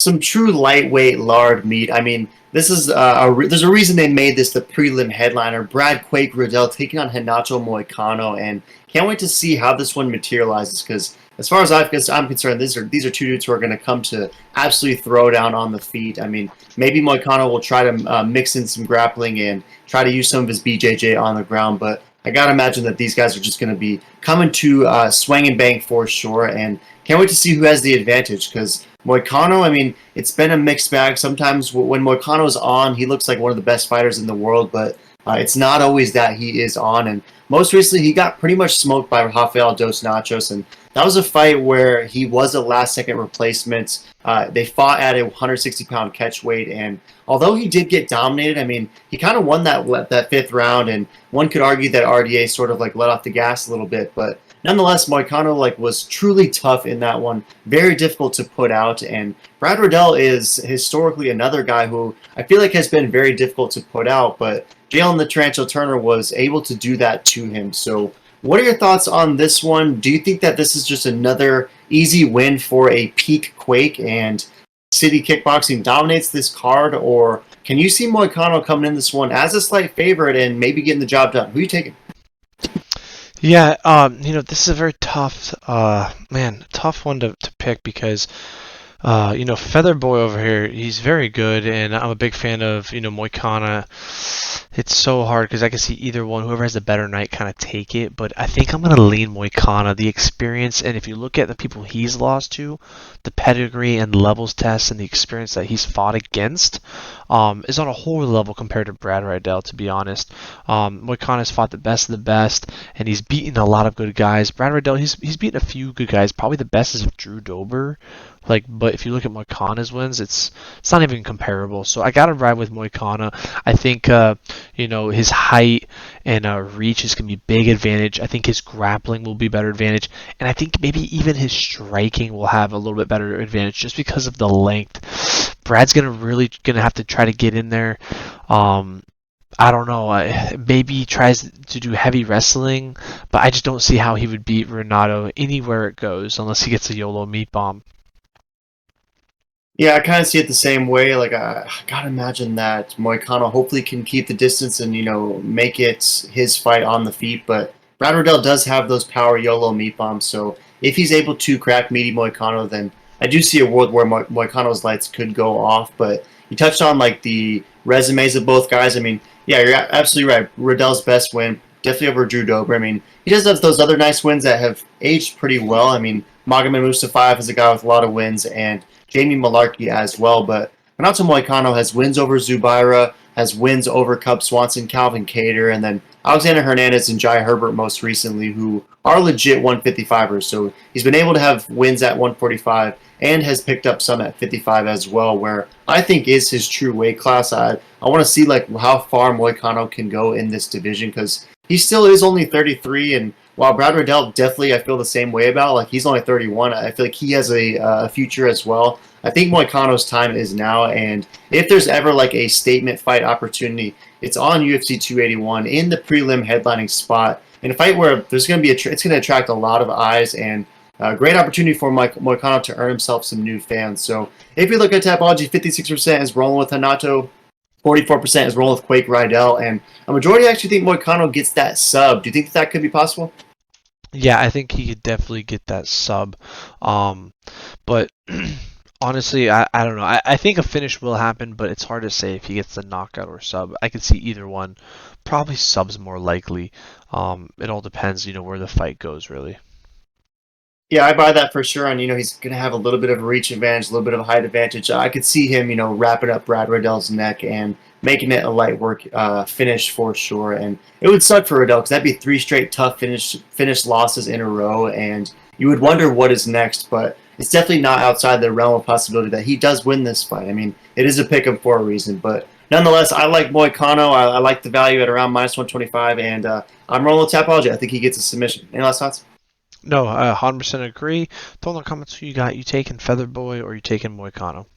some true lightweight lard meat. I mean, this is there's a reason they made this the prelim headliner. Brad Quake Riddell taking on Renato Moicano, and can't wait to see how this one materializes. Because as far as I'm concerned, these are two dudes who are going to come to absolutely throw down on the feet. I mean, maybe Moicano will try to mix in some grappling and try to use some of his BJJ on the ground, but I gotta imagine that these guys are just going to be coming to swing and bang for sure, and can't wait to see who has the advantage. Because Moicano, I mean, it's been a mixed bag. Sometimes when Moicano's on, he looks like one of the best fighters in the world, but it's not always that he is on. And most recently, he got pretty much smoked by Rafael Dos Nachos, and that was a fight where he was a last-second replacement. They fought at a 160-pound catch weight, and although he did get dominated, I mean, he kind of won that fifth round, and one could argue that RDA sort of like let off the gas a little bit, but nonetheless, Moicano was truly tough in that one, very difficult to put out, and Brad Riddell is historically another guy who I feel like has been very difficult to put out, but Jalen the Tarantula Turner was able to do that to him. So what are your thoughts on this one? Do you think that this is just another easy win for a peak Quake and City Kickboxing dominates this card, or can you see Moicano coming in this one as a slight favorite and maybe getting the job done? Who are you taking? Yeah, this is a very tough, tough one to pick because, Feather Boy over here, he's very good, and I'm a big fan of, Moicano. It's so hard because I can see either one, whoever has the better night, kind of take it, but I think I'm going to lean Moicano. The experience, and if you look at the people he's lost to, the pedigree and levels tests and the experience that he's fought against is on a whole level compared to Brad Riddell, to be honest. Moicano's fought the best of the best, and he's beaten a lot of good guys. Brad Riddell, he's beaten a few good guys. Probably the best is Drew Dober. But if you look at Moicano's wins, it's not even comparable. So I gotta ride with Moicano. I think his height and reach is gonna be a big advantage. I think his grappling will be better advantage, and I think maybe even his striking will have a little bit better advantage just because of the length. Brad's really gonna have to try to get in there. I don't know. Maybe he tries to do heavy wrestling, but I just don't see how he would beat Renato anywhere it goes unless he gets a YOLO meat bomb. Yeah, I kind of see it the same way. I gotta imagine that Moicano hopefully can keep the distance and make it his fight on the feet. But Brad Riddell does have those power YOLO meat bombs, so if he's able to crack meaty Moicano, then I do see a world where Moicano's lights could go off. But you touched on the resumes of both guys. I mean, yeah, you're absolutely right. Riddell's best win definitely over Drew Dober. I mean, he does have those other nice wins that have aged pretty well. I mean, Magomed Mustafayev is a guy with a lot of wins, and Jamie Malarkey as well, but Renato Moicano has wins over Zubaira, has wins over Cub Swanson, Calvin Cater, and then Alexander Hernandez and Jai Herbert most recently, who are legit 155ers. So he's been able to have wins at 145 and has picked up some at 55 as well, where I think is his true weight class. I want to see how far Moicano can go in this division because he still is only 33, and while Brad Riddell definitely I feel the same way about, he's only 31, I feel like he has a future as well. I think Moicano's time is now, and if there's ever a statement fight opportunity, it's on UFC 281 in the prelim headlining spot, in a fight where there's going to be it's going to attract a lot of eyes and a great opportunity for Moicano to earn himself some new fans. So if you look at Tapology, 56% is rolling with Hanato, 44% is rolling with Quake Riddell, and a majority actually think Moicano gets that sub. Do you think that could be possible? Yeah, I think he could definitely get that sub. But honestly, I don't know. I think a finish will happen, but it's hard to say if he gets the knockout or sub. I could see either one. Probably sub's more likely. It all depends, where the fight goes, really. Yeah, I buy that for sure. And, he's going to have a little bit of a reach advantage, a little bit of a height advantage. I could see him, wrapping up Brad Riddell's neck and making it a light work finish for sure. And it would suck for Riddell because that'd be 3 straight tough finish losses in a row. And you would wonder what is next. But it's definitely not outside the realm of possibility that he does win this fight. I mean, it is a pick 'em for a reason. But nonetheless, I like Moicano. I like the value at around -125. And I'm rolling with Tapology. I think he gets a submission. Any last thoughts? No, I 100% agree. Throw in the comments who you got. You taking Featherboy or you taking Moicano?